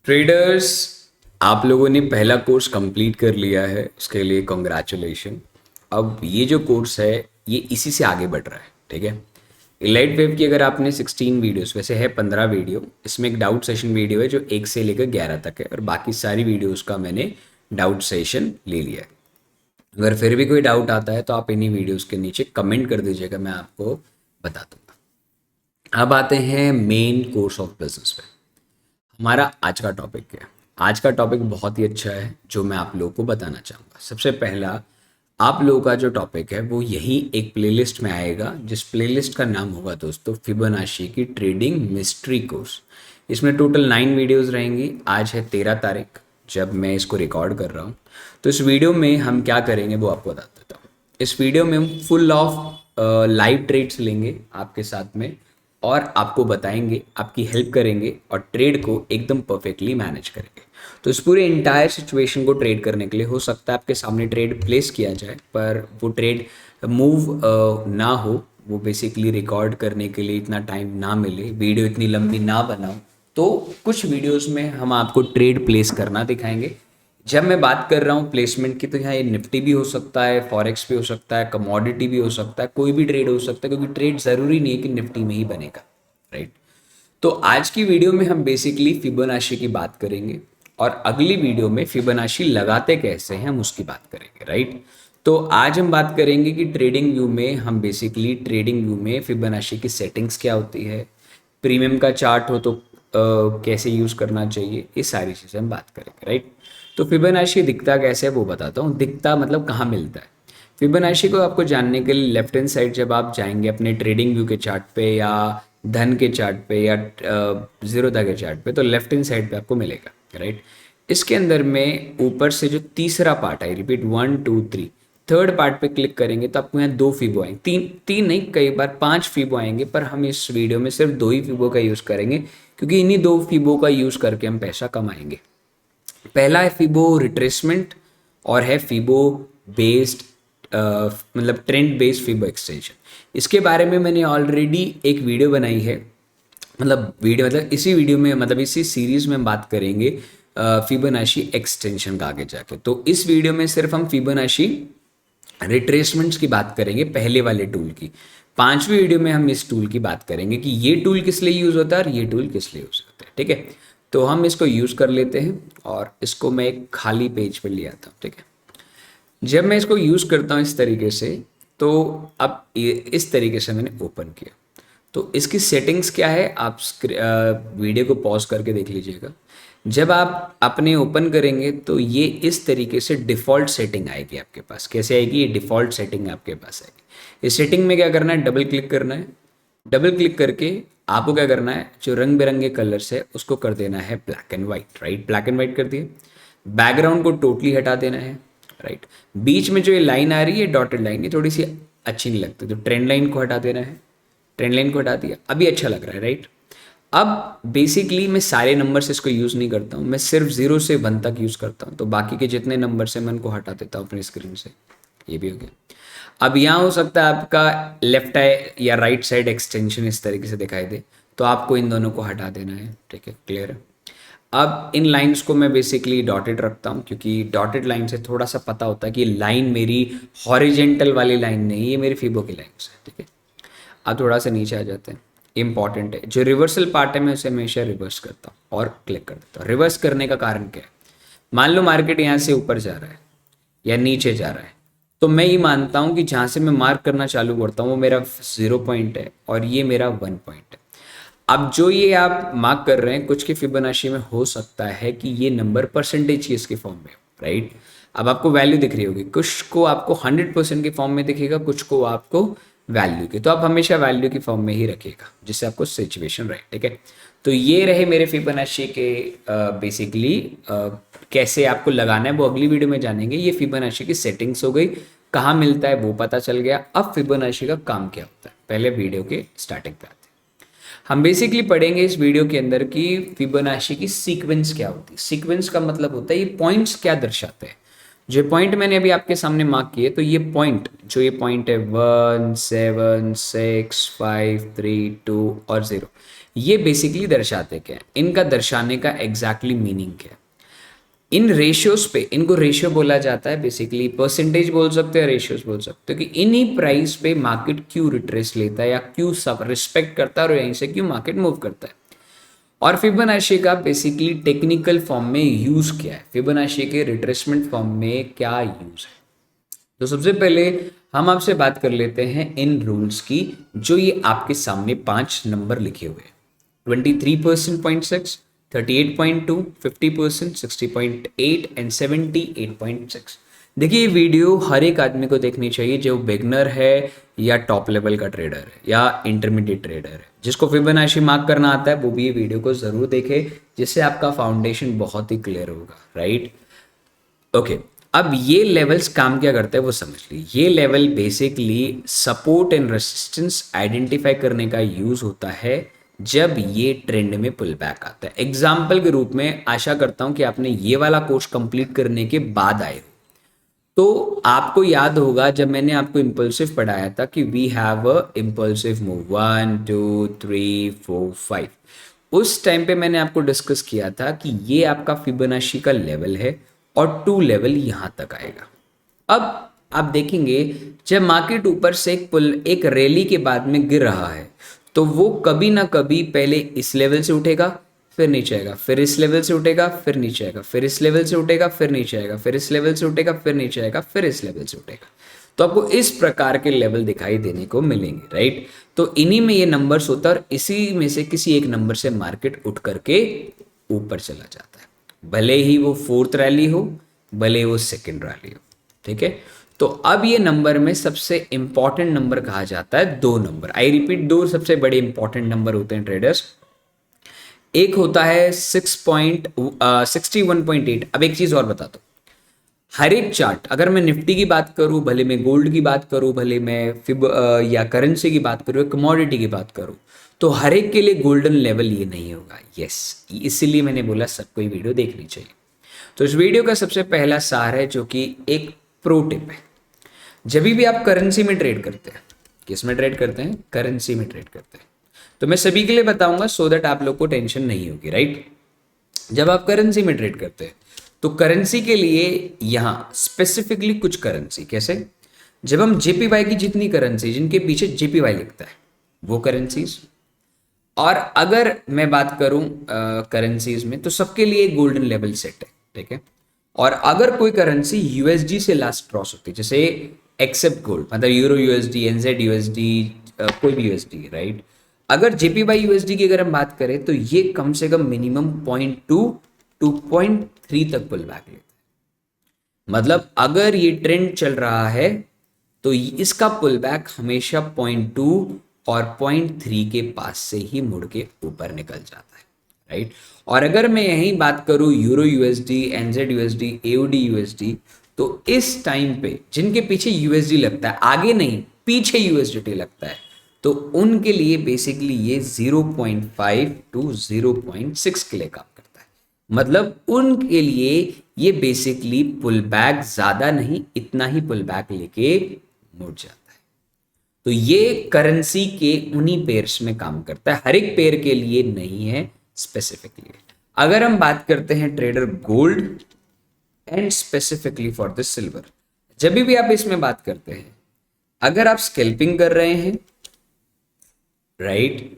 Traders, आप लोगों ने पहला कोर्स कंप्लीट कर लिया है, उसके लिए कॉन्ग्रेचुलेशन। अब ये जो कोर्स है ये इसी से आगे बढ़ रहा है, ठीक है। इलाइट वेव की अगर आपने 16 वीडियोस, वैसे है 15 वीडियो, इसमें एक डाउट सेशन वीडियो है जो 1 से लेकर 11 तक है और बाकी सारी वीडियोस का मैंने डाउट सेशन ले लिया है। अगर फिर भी कोई डाउट आता है तो आप इन्हीं वीडियोस के नीचे कमेंट कर दीजिएगा, मैं आपको बता दूंगा। अब आते हैं मेन कोर्स ऑफ बिजनेस पे। हमारा आज का टॉपिक है। आज का टॉपिक बहुत ही अच्छा है जो मैं आप लोगों को बताना चाहूँगा। सबसे पहला, आप लोगों का जो टॉपिक है वो यही एक प्लेलिस्ट में आएगा, जिस प्लेलिस्ट का नाम होगा दोस्तों फिबोनाची की ट्रेडिंग मिस्ट्री कोर्स। इसमें टोटल 9 वीडियोस रहेंगी। आज है 13 तारीख जब मैं इसको रिकॉर्ड कर रहा हूँ। तो इस वीडियो में हम क्या करेंगे वो आपको बता देता हूँ। इस वीडियो में हम फुल ऑफ लाइव ट्रेड्स लेंगे आपके साथ में और आपको बताएंगे, आपकी हेल्प करेंगे और ट्रेड को एकदम परफेक्टली मैनेज करेंगे। तो इस पूरे इंटायर सिचुएशन को ट्रेड करने के लिए हो सकता है आपके सामने ट्रेड प्लेस किया जाए पर वो ट्रेड मूव ना हो, वो बेसिकली रिकॉर्ड करने के लिए इतना टाइम ना मिले, वीडियो इतनी लंबी ना बनाओ। तो कुछ वीडियोस में हम आपको ट्रेड प्लेस करना दिखाएंगे। जब मैं बात कर रहा हूँ प्लेसमेंट की, तो यहाँ ये निफ्टी भी हो सकता है, फॉरेक्स भी हो सकता है, कमोडिटी भी हो सकता है, कोई भी ट्रेड हो सकता है, क्योंकि ट्रेड ज़रूरी नहीं है कि निफ्टी में ही बनेगा, राइट। तो आज की वीडियो में हम बेसिकली फिबोनाची की बात करेंगे और अगली वीडियो में फिबोनाची लगाते कैसे हैं हम उसकी बात करेंगे, राइट। तो आज हम बात करेंगे कि ट्रेडिंग व्यू में हम बेसिकली ट्रेडिंग व्यू में फिबोनाची की सेटिंग्स क्या होती है, प्रीमियम का चार्ट हो तो कैसे यूज़ करना चाहिए, ये सारी चीज़ें हम बात करेंगे, राइट। तो फिबोनाची दिखता कैसे है वो बताता हूँ। दिखता मतलब कहाँ मिलता है। फिबोनाची को आपको जानने के लिए लेफ्ट हैंड साइड जब आप जाएंगे अपने ट्रेडिंग व्यू के चार्ट पे या धन के चार्ट पे या जीरोधा के चार्ट पे, तो लेफ्ट हैंड साइड पे आपको मिलेगा, राइट। इसके अंदर में ऊपर से जो तीसरा पार्ट है, रिपीट 1 2 3, थर्ड पार्ट पे क्लिक करेंगे तो आपको यहाँ 2 फीबो आएंगे, तीन तीन नहीं, कई बार 5 फीबो आएंगे, पर हम इस वीडियो में सिर्फ 2 ही फीबो का यूज़ करेंगे क्योंकि इन्हीं 2 फीबो का यूज़ करके हम पैसा कमाएंगे। पहला है फीबो रिट्रेसमेंट और है फीबो बेस्ड, मतलब ट्रेंड बेस्ड फीबो एक्सटेंशन। इसके बारे में मैंने ऑलरेडी एक वीडियो बनाई है, मतलब इसी वीडियो में, मतलब इसी सीरीज में हम बात करेंगे फिबोनाची एक्सटेंशन का आगे जाके। तो इस वीडियो में सिर्फ हम फिबोनाची रिट्रेसमेंट्स की बात करेंगे, पहले वाले टूल की। 5वीं वीडियो में हम इस टूल की बात करेंगे कि ये टूल किस लिए यूज़ होता है और ये टूल किस लिए यूज़ होता है, ठीक है। तो हम इसको यूज़ कर लेते हैं और इसको मैं एक खाली पेज पर ले आता हूँ, ठीक है। जब मैं इसको यूज़ करता हूँ इस तरीके से, तो अब इस तरीके से मैंने ओपन किया। तो इसकी सेटिंग्स क्या है, आप वीडियो को पॉज करके देख लीजिएगा। जब आप अपने ओपन करेंगे तो ये इस तरीके से डिफ़ॉल्ट सेटिंग आएगी आपके पास। कैसे आएगी? ये डिफ़ॉल्ट सेटिंग आपके पास आएगी। इस सेटिंग में क्या करना है, डबल क्लिक करना है। डबल क्लिक करके आपको क्या करना है, जो रंग बिरंगे कलर्स है उसको कर देना है black and white, right. Black and white कर दिए। बैकग्राउंड को टोटली हटा देना है, राइट। बीच में जो ये लाइन आ रही है डॉटेड लाइन, ये थोड़ी सी अच्छी नहीं लगती, तो ट्रेंड लाइन को हटा देना है। ट्रेंड लाइन को हटा दिया, अभी अच्छा लग रहा है, राइट। अब बेसिकली मैं सारे नंबर से इसको यूज़ नहीं करता हूँ, मैं सिर्फ 0 से 1 तक यूज़ करता हूँ। तो बाकी के जितने नंबर से मैं उनको हटा देता हूँ अपनी स्क्रीन से। ये भी हो गया। अब यहाँ हो सकता है आपका लेफ्ट है या राइट साइड एक्सटेंशन इस तरीके से दिखाई दे, तो आपको इन दोनों को हटा देना है, ठीक है, क्लियर है। अब इन लाइंस को मैं बेसिकली डॉटेड रखता हूँ क्योंकि डॉटेड लाइन से थोड़ा सा पता होता है कि लाइन मेरी हॉरिजेंटल वाली लाइन नहीं, ये मेरी फीबो की लाइन्स है, ठीक है। अब थोड़ा सा नीचे आ जाते हैं। इंपॉर्टेंट है, जो रिवर्सल पार्ट है मैं उसे हमेशा रिवर्स करता हूँ और क्लिक कर देता हूँ। रिवर्स करने का कारण क्या है, मान लो मार्केट यहाँ से ऊपर जा रहा है या नीचे जा रहा है, तो मैं ये मानता हूँ कि जहाँ से मैं मार्क करना चालू करता हूँ वो मेरा 0 पॉइंट है और ये मेरा 1 पॉइंट है। अब जो ये आप मार्क कर रहे हैं, कुछ की फिबोनाची में हो सकता है कि ये नंबर परसेंटेज की इसके फॉर्म में, राइट। अब आपको वैल्यू दिख रही होगी, कुछ को आपको 100% के फॉर्म में दिखेगा, कुछ को आपको वैल्यू की। तो आप हमेशा वैल्यू की फॉर्म में ही रखिएगा जिससे आपको सिचुएशन रहे, ठीक है। तो ये रहे मेरे फिबोनाची के बेसिकली कैसे आपको लगाना है वो अगली वीडियो में जानेंगे। ये फिबोनाची की सेटिंग्स हो गई, कहाँ मिलता है वो पता चल गया। अब फिबोनाची का काम क्या होता है, पहले वीडियो के स्टार्टिंग पे आते हैं। हम बेसिकली पढ़ेंगे इस वीडियो के अंदर कि फिबोनाची की सीक्वेंस क्या होती है। सीक्वेंस का मतलब होता है ये पॉइंट्स क्या दर्शाते हैं। जो पॉइंट मैंने अभी आपके सामने मार्क किए, तो ये पॉइंट, जो ये पॉइंट है 1 7 6 5 3 2 और 0, ये बेसिकली दर्शाते क्या है, इनका दर्शाने का एग्जैक्टली मीनिंग क्या है। इन रेशियोज पे, इनको रेशियो बोला जाता है, बेसिकली परसेंटेज बोल सकते हैं, रेशियोज बोल सकते हो, कि इन्हीं प्राइस पे मार्केट क्यों रिट्रेस लेता है या क्यों सब रिस्पेक्ट करता है और यहीं से क्यों मार्केट मूव करता है। और फिबोनाची का बेसिकली टेक्निकल फॉर्म में यूज क्या है, फिबोनाची के रिट्रेसमेंट फॉर्म में क्या यूज है। तो सबसे पहले हम आपसे बात कर लेते हैं इन रूल्स की, जो ये आपके सामने 5 नंबर लिखे हुए हैं। 23% 0.6, 38.2, 50%, 60.8 एंड 78.6। देखिए ये वीडियो हर एक आदमी को देखनी चाहिए, जो बिगनर है या टॉप लेवल का ट्रेडर है या इंटरमीडिएट ट्रेडर है। जिसको फिबोनाची मार्क करना आता है वो भी ये वीडियो को जरूर देखे, जिससे आपका फाउंडेशन बहुत ही क्लियर होगा, राइट। ओके, अब ये लेवल्स काम क्या करते हैं वो समझ लीजिए। ये level basically support and resistance identify करने का यूज होता है जब ये ट्रेंड में पुल बैक आता है। एग्जाम्पल के रूप में आशा करता हूं कि आपने ये वाला कोर्स कंप्लीट करने के बाद आए हो, तो आपको याद होगा जब मैंने आपको इम्पल्सिव पढ़ाया था कि we have a impulsive move 1 2 3 4 5। उस टाइम पे मैंने आपको डिस्कस किया था कि ये आपका फिबोनाची का लेवल है और 2 लेवल यहां तक आएगा। अब आप देखेंगे जब मार्केट ऊपर से एक रैली के बाद में गिर रहा है, तो वो कभी ना कभी पहले इस लेवल से उठेगा, फिर नीचे आएगा, फिर इस लेवल से उठेगा, फिर नीचे आएगा, फिर इस लेवल से उठेगा, फिर नीचे आएगा, फिर इस लेवल से उठेगा, फिर नीचे आएगा, फिर इस लेवल से उठेगा। तो आपको इस प्रकार के लेवल दिखाई देने को मिलेंगे, राइट। तो इन्हीं में ये नंबर्स होता है और इसी में से किसी एक नंबर से मार्केट उठ करके ऊपर चला जाता है, भले ही वो 4th रैली हो, भले ही वो 2nd रैली हो, ठीक है। तो अब ये नंबर में सबसे इंपॉर्टेंट नंबर कहा जाता है 2 नंबर। आई रिपीट, 2 सबसे बड़े इंपॉर्टेंट नंबर होते हैं ट्रेडर्स। एक होता है 61.8। अब एक चीज और बता दो, हर एक चार्ट, अगर मैं निफ्टी की बात करूं, भले मैं गोल्ड की बात करूं, भले मैं या करेंसी की बात करूं, कमोडिटी की बात करूं, तो हर एक के लिए गोल्डन लेवल ये नहीं होगा। यस, इसीलिए मैंने बोला सबको ये वीडियो देखनी चाहिए। तो इस वीडियो का सबसे पहला सार है, जो कि एक प्रो टिप है। जब भी आप करेंसी में ट्रेड करते हैं, किस में ट्रेड करते हैं, करेंसी में ट्रेड करते हैं, तो मैं सभी के लिए बताऊंगा सो दैट आप लोग को टेंशन नहीं होगी, राइट। जब आप करेंसी में ट्रेड करते हैं तो करेंसी के लिए यहां स्पेसिफिकली कुछ करेंसी, कैसे, जब हम जेपीवाई की जितनी करेंसी जिनके पीछे जेपीवाई लिखता है वो करेंसीज, और अगर मैं बात करूं करेंसीज में, तो सबके लिए गोल्डन लेवल सेट है, ठीक है। और अगर कोई करेंसी यूएसडी से लास्ट क्रॉस होती है, जैसे एक्सेप्ट गोल्ड, मतलब यूरो यूएसडी, एनजेड यूएसडी, कोई भी यूएसडी, राइट। अगर जेपीवाई यूएसडी की अगर हम बात करें तो ये कम से कम मिनिमम 0.2 2.3 तक पुल बैक लेता है। मतलब अगर ये ट्रेंड चल रहा है तो इसका पुल बैक हमेशा 0.2 और 0.3 के पास से ही मुड़ के ऊपर निकल जाता है, राइट। और अगर मैं यही बात करूं euro USD, एनजेड USD, AOD USD, तो इस टाइम पे जिनके पीछे यूएसडी लगता है, आगे नहीं पीछे यूएसडी लगता है, तो उनके लिए बेसिकली ये 0.5 टू 0.6 के लिए काम करता है। मतलब उनके लिए ये बेसिकली पुल बैक ज्यादा नहीं, इतना ही पुल बैक लेके मुड़ जाता है। तो ये करेंसी के उन्हीं पेयर्स में काम करता है, हर एक पेयर के लिए नहीं है स्पेसिफिकली। अगर हम बात करते हैं trader gold and specifically for the silver, जब भी आप इसमें बात करते हैं, अगर आप स्कैल्पिंग कर रहे हैं, राइट,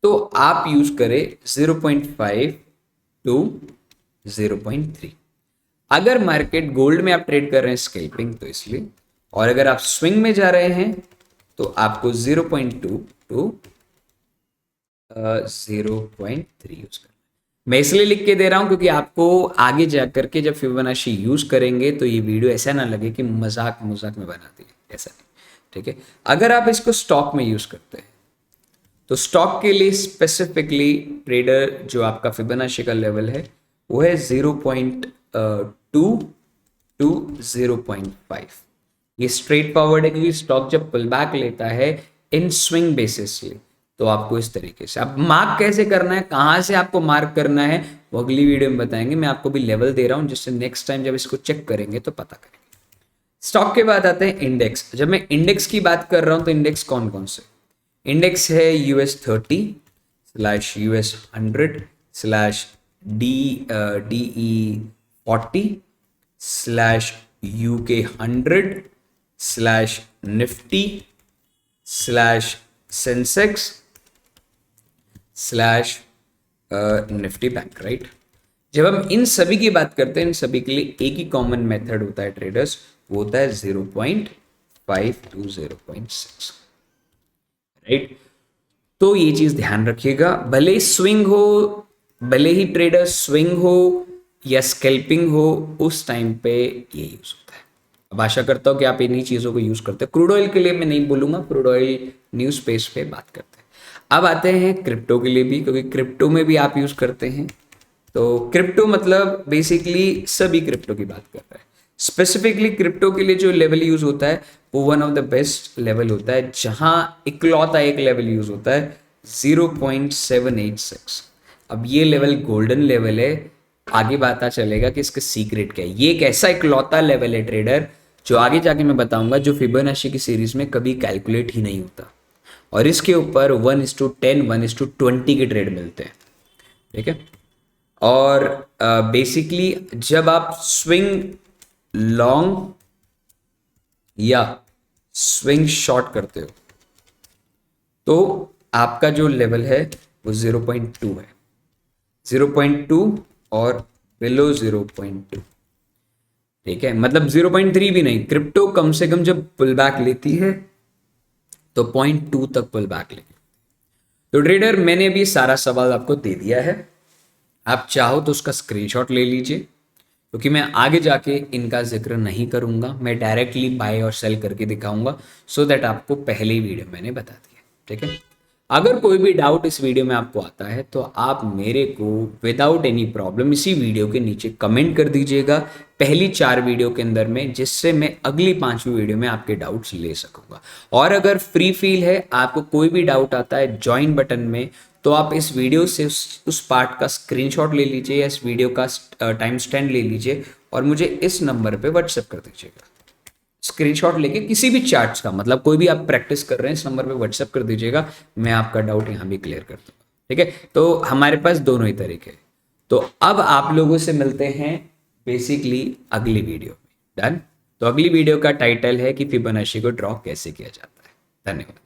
तो आप यूज करें 0.5 टू 0.3। अगर मार्केट गोल्ड में आप ट्रेड कर रहे हैं स्कैल्पिंग तो इसलिए, और अगर आप स्विंग में जा रहे हैं तो आपको 0.2 टू 0.3 यूज करना। मैं इसलिए लिख के दे रहा हूं क्योंकि आपको आगे जाकर के जब फिबोनाची यूज करेंगे तो ये वीडियो ऐसा ना लगे कि मजाक मजाक में बना दी, ऐसा नहीं, ठीक है। अगर आप इसको स्टॉक में यूज करते हैं तो स्टॉक के लिए स्पेसिफिकली ट्रेडर जो आपका फिबोनाची का लेवल है वो है 0.2 टू 0.5। ये स्ट्रेट फॉरवर्ड है क्योंकि स्टॉक जब पुल बैक लेता है इन स्विंग बेसिस से, तो आपको इस तरीके से, अब मार्क कैसे करना है, कहां से आपको मार्क करना है, वो अगली वीडियो में बताएंगे। मैं आपको भी लेवल दे रहा हूं जिससे नेक्स्ट टाइम जब इसको चेक करेंगे तो पता करेंगे। स्टॉक के बाद आते हैं इंडेक्स। जब मैं इंडेक्स की बात कर रहा हूं तो इंडेक्स कौन कौन से, इंडेक्स है US 30, /US 100 /DE40/UK 100/Sensex/Nifty bank, right. जब हम इन सभी की बात करते हैं, इन सभी के लिए एक ही कॉमन मेथड होता है ट्रेडर्स, वो होता है 0.5 to 0.6, राइट। तो ये चीज ध्यान रखिएगा, भले ही स्विंग हो, भले ही ट्रेडर स्विंग हो या स्कैल्पिंग हो, उस टाइम पे ये यूज होता है। अब आशा करता हूं कि आप इन्हीं चीजों को यूज करते हैं। क्रूड ऑयल के लिए मैं नहीं बोलूंगा, क्रूड ऑयल न्यूज स्पेस पे बात करते हैं। अब आते हैं क्रिप्टो के लिए भी, क्योंकि क्रिप्टो में भी आप यूज करते हैं। तो क्रिप्टो मतलब बेसिकली सभी क्रिप्टो की बात कर रहे हैं। स्पेसिफिकली क्रिप्टो के लिए जो लेवल यूज होता है वो one of the best level होता है, जहां इकलौता एक लेवल यूज होता है 0.786। अब ये लेवल गोल्डन लेवल है, आगे पता चलेगा कि इसका सीक्रेट क्या है। ये एक ऐसा इकलौता लेवल है ट्रेडर, जो आगे जाके मैं बताऊंगा, जो फिबोनाची की सीरीज में कभी कैलकुलेट ही नहीं होता, और इसके ऊपर 1:10 1:20 के ट्रेड मिलते हैं, ठीक है। और बेसिकली जब आप स्विंग लॉन्ग या स्विंग शॉर्ट करते हो तो आपका जो लेवल है वो 0.2 है, 0.2 और बिलो 0.2, ठीक है। मतलब 0.3 भी नहीं, क्रिप्टो कम से कम जब पुल बैक लेती है तो 0.2 तक पुल बैक लेगी। तो ट्रेडर, मैंने अभी सारा सवाल आपको दे दिया है, आप चाहो तो उसका स्क्रीनशॉट ले लीजिए, क्योंकि मैं आगे जाके इनका जिक्र नहीं करूंगा, मैं डायरेक्टली बाय और सेल करके दिखाऊंगा, सो दैट आपको पहले ही वीडियो मैंने बता दिया, ठीक है। अगर कोई भी डाउट इस वीडियो में आपको आता है तो आप मेरे को विदाउट एनी प्रॉब्लम इसी वीडियो के नीचे कमेंट कर दीजिएगा, पहली 4 वीडियो के अंदर में, जिससे मैं अगली 5वीं वीडियो में आपके डाउट्स ले सकूंगा। और अगर फ्री फील है, आपको कोई भी डाउट आता है ज्वाइन बटन में, तो आप इस वीडियो से उस पार्ट का स्क्रीनशॉट ले लीजिए या इस वीडियो का टाइम स्टैंड ले लीजिए और मुझे इस नंबर पे व्हाट्सएप कर दीजिएगा। स्क्रीनशॉट लेके किसी भी चार्ट्स का, मतलब कोई भी आप प्रैक्टिस कर रहे हैं, इस नंबर पे व्हाट्सएप कर दीजिएगा, मैं आपका डाउट यहाँ भी क्लियर कर दूंगा, ठीक है। तो हमारे पास दोनों ही तरीके हैं। तो अब आप लोगों से मिलते हैं बेसिकली अगली वीडियो में, डन। तो अगली वीडियो का टाइटल है कि फिबोनाची को ड्रॉ कैसे किया जाता है। धन्यवाद।